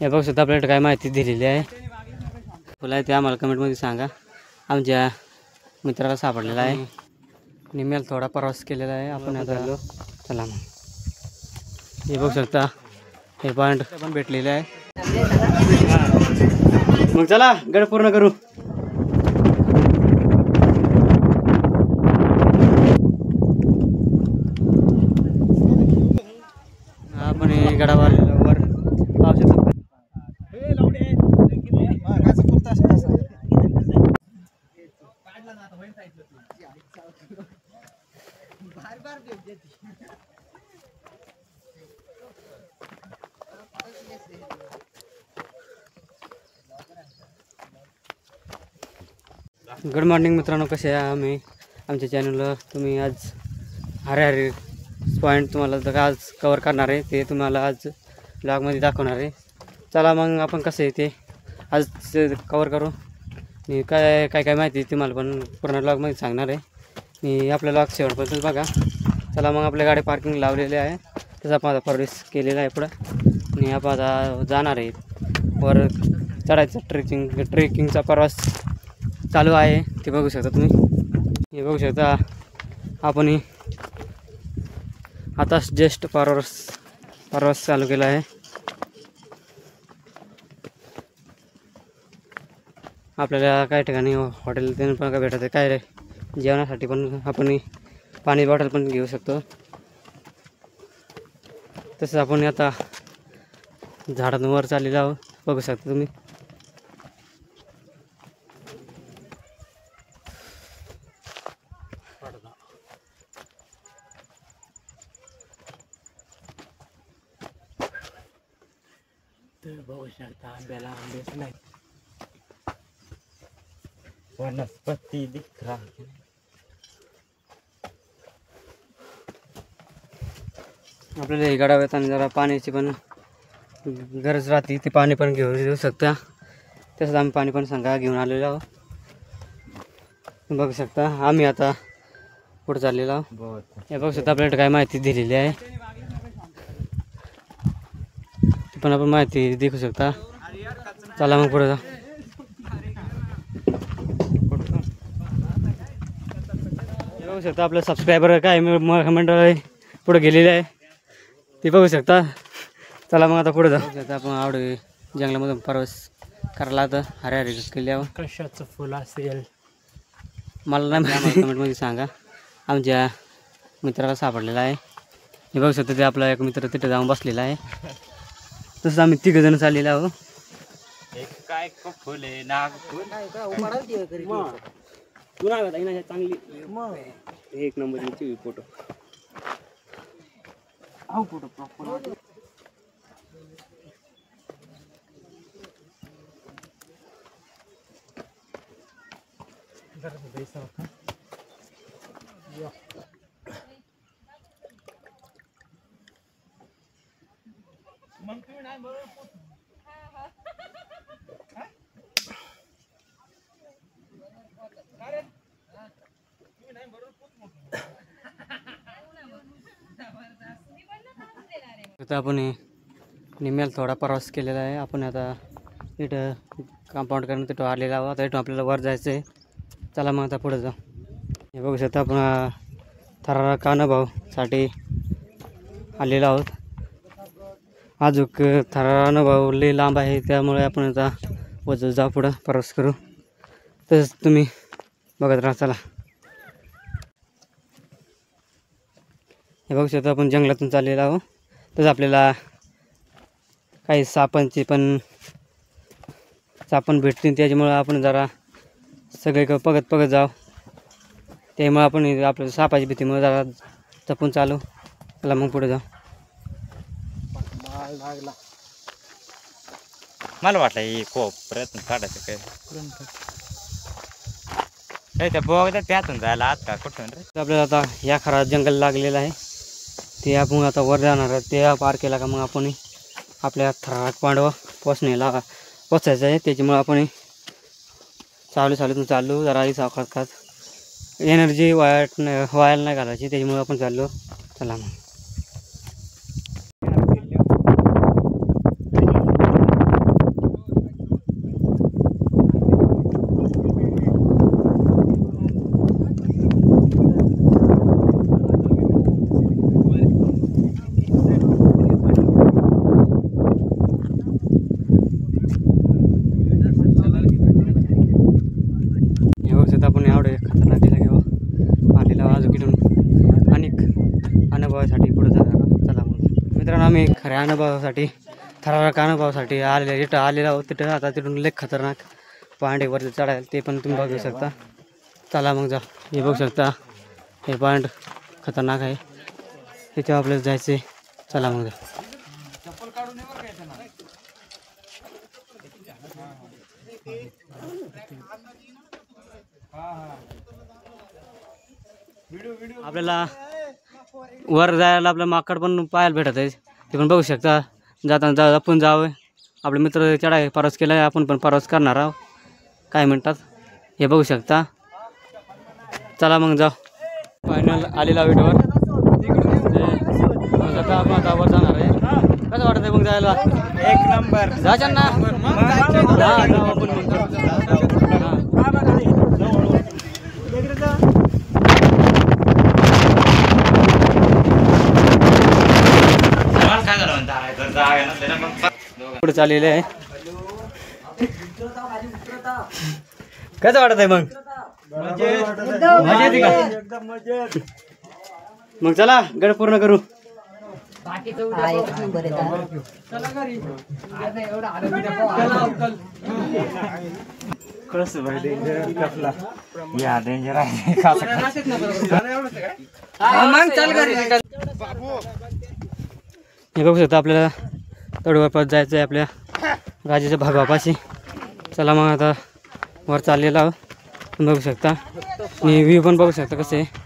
हे बघ सुद्धा आपल्याकडे काय माहिती दिलेली आहे तुला ते आम्हाला कमेंटमध्ये सांगा. आमच्या मित्राला सापडलेला आहे निम्याला थोडा प्रवास केलेला आहे आपण आता आलो. चला मग हे बघू शकता हे पॉईंट पण भेटलेले आहे. मग चला गड पूर्ण करू. आपण गडावर वर पाहू शकतो. गुड मॉर्निंग मित्रांनो, कसे आहे आम्ही आमच्या चॅनलला. तुम्ही आज हरे पॉईंट तुम्हाला आज कवर करणार आहे ते तुम्हाला आज ब्लॉगमध्ये दाखवणार आहे. चला मग आपण कसं आहे ते आज कवर करू. मी काय काय काय माहिती तुम्हाला पण पूर्ण ब्लॉगमध्ये सांगणार आहे. मी आपल्या ब्लॉग शेवटपर्यंत बघा. चला मग आपल्या गाडी पार्किंग लावलेली आहे त्याचा आपण आता प्रवेश केलेला आहे पुढं आणि आपण आता जाणार आहे वर चढायचं. ट्रेकिंगचा प्रवास चालू आहे ते बघू शकता तुम्ही. हे बघू शकता आपण आता जस्ट प्रवास चालू केला आहे. आपल्याला काही ठिकाणी हॉटेल पण काय भेटत आहे, काय जेवणासाठी पण आपण पाणी बॉटल पण घेऊ शकतो. तसंच आपण आता झाडांवर चाललेलो आहोत बघू शकता तुम्ही. बघू शकता आंब्याला आंबेच नाही, वनस्पती दिख रहा है. आपल्याला हे गडावर येताना जरा पाण्याची पण गरज राहते, ते पाणी पण घेऊ शकता. तसंच आम्ही पाणी पण संघा घेऊन आलेलो आहोत बघू शकता. आम्ही आता पुढे चाललेलो आहोत. हे बघू शकता आपल्याकडे काय माहिती दिलेली आहे पण आपण माहिती देखू शकता. चला मग पुढे जा. बघू शकता आपलं सबस्क्रायबर काय मंडळ पुढे गेलेले आहे ते बघू शकता. चला मग आता पुढे जा. शकता आपण आवडे जंगलामधून प्रवास करायला आता हरे केल्यावर कशाचं फुल असेल मला नाही कमेंटमध्ये सांगा. आमच्या मित्राला सापडलेला आहे. हे बघू शकता ते आपला एक मित्र तिथे जाऊन बसलेला आहे. तसंच आम्ही 3 जण चाललेलो आहोत. काय फुल आहे नागफुल चांगली एक नंबरची फोटो आता आपण निम्याला थोडा प्रवास केलेला आहे. आपण आता इथं कंपाऊंड करून तिथं आलेला आहोत. आता इथून आपल्याला वर जायचं आहे. चला मग आता पुढे जाऊ. हे बघू शकता आपण थरारक अनुभवासाठी आलेलो आहोत. अजून थरारक अनुभव लई लांब आहे त्यामुळे आपण आता वजन जाऊ पुढं प्रवास करू. तसंच तुम्ही बघत राहा. चला हे बघू शकता आपण जंगलातून चाललेलो आहोत. तसं आपल्याला काही सापण भेटतील त्याच्यामुळं आपण जरा सगळे बघत जाऊ. त्यामुळे आपण आपल्या सापाची भीतीमुळे जरा जपून चालू. चला मग पुढे जाऊ. मला वाटलं खूप प्रयत्न काढायचं काय त्या बोगद्यात त्यातून जायला आत का कुठून रे. आपल्याला आता या खरा जंगल लागलेलं आहे ते आपण आता वर जाणार आहे. ते पार केला का मग आपण आपल्या थरारक पांडव पोचायचं आहे. त्याच्यामुळं आपण चालू जरा सावकाश खात एनर्जी व्हायला नाही घालायची त्याच्यामुळे आपण चाललो. चला मग मित्रांनो आम्ही खऱ्या अनुभवासाठी थरारक अनुभवासाठी इथं आलेलो आहोत. तिथं आता तिथून लई खतरनाक पॉईंट वरती चढायला ते पण तुम्ही बघू शकता. चला मग जा. हे बघू शकता हे पॉईंट खतरनाक आहे. तिथे आपल्याला जायचे. चला मग जा. आपल्याला वर जायला आपलं माकड पण पाहायला भेटत आहे. ते पण बघू शकता. जाताना आपण जावं. आपले मित्र चढाई प्रवास केला आहे. आपण पण प्रवास करणार आहोत काय म्हणतात हे बघू शकता. चला मग जाऊ. फायनल आलेला विटवर आपण आता वर जाणार आहे. कसं वाटत आहे मग जायला? एक नंबर. जायचं ना? हां जाऊ आपण मग. पुढे चाललेले आहे. कसं वाटत आहे मग? मजा येते का? मग चला गड पूर्ण करू. डेंजर आहे. हे बघू शकता आपल्याला तडवरपास जायचं आहे आपल्या राजाच्या भागापाशी. चला मग आता वर चाललेला आहोत. तुम्ही बघू शकता आणि व्ह्यू पण बघू शकता कसे आहे.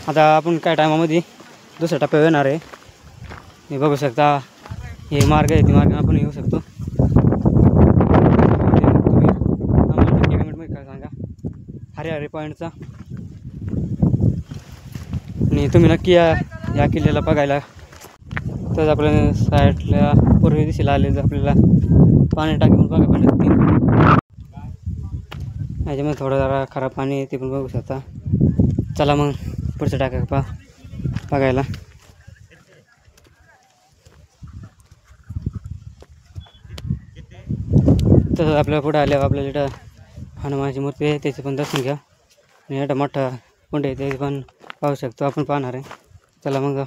आता आपण काय टायमामध्ये दुसऱ्या टप्प्यावर येणार आहे. हे बघू शकता हे मार्ग आहे. ते मार्ग आपण येऊ शकतो. तुम्ही आम्हाला कमेंटमध्ये काय सांगा हरे पॉईंटचा. आणि तुम्ही नक्की या किल्ल्याला बघायला. तर आपल्याला साईडला पूर्वी दिशेला आले आपल्याला पाणी टाकी पण बघा पाहिजे. याच्यामध्ये थोडं जरा खराब पाणी आहे ते पण बघू शकता. चला मग पुढच्या टाका बघायला. तसंच आपल्याला पुढे आल्यावर आपल्याला इथं हनुमानाची मूर्ती आहे त्याचे पण दर्शन घ्या. आणि इथं मोठा कुंड आहे ते पण पाहू शकतो आपण पाहणार आहे. चला मग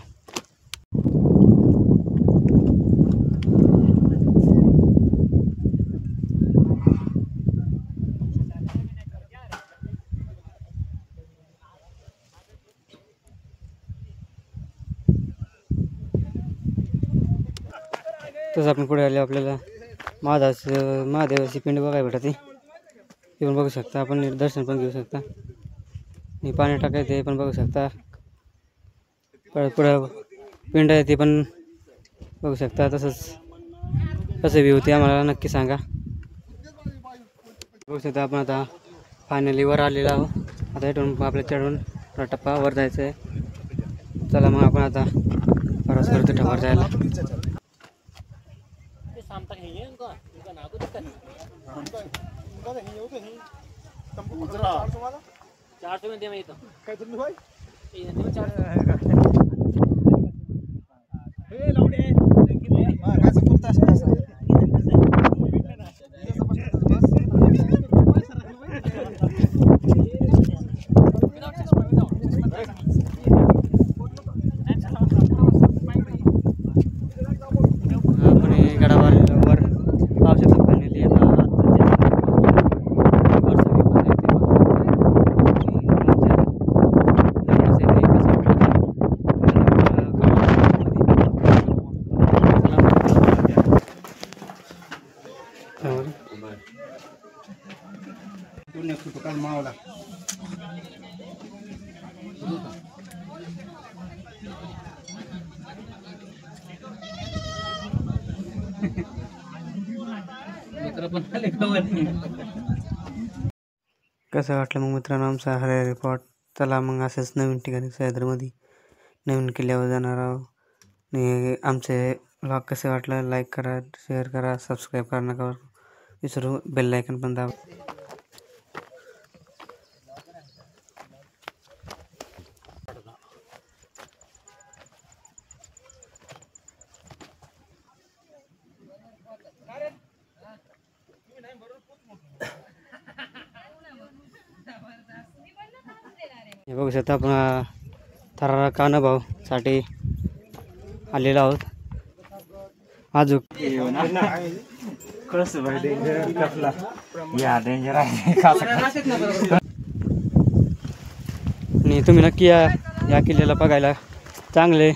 तसं आपण पुढे आले आपल्याला महादेवाची पिंड बघायला भेटते. ते पण बघू शकता. आपण दर्शन पण घेऊ शकता. आणि पाणी टाकायचं ते पण बघू शकता. पुढं पिंड आहे ते पण बघू शकता. तसंच कसं व्ह्यू होते आम्हाला नक्की सांगा. बघू शकता आपण आता फायनली वर आलेला आहोत. आता इथून आपल्या चढून टप्पा वर जायचं आहे. चला मग आपण आता प्रवास करतो टप्पावर जायला. कसं वाटलं मग मित्रांनो आमचा हरे रिपॉर्ट. चला मग असंच नवीन ठिकाणी सह्याद्रीमध्ये नवीन किल्ल्यावर जाणार आहोत. आणि आमचे व्लॉग कसे वाटलं लाईक करा, शेअर करा, सबस्क्राईब करा नका विसरू. बेल आयकॉन पण दाबा. हे बघू शकता आपण थरारा कान्हाभाऊसाठी आलेलो आहोत. अजून डेंजर आहे आणि तुम्ही नक्की या किल्ल्याला बघायला. चांगले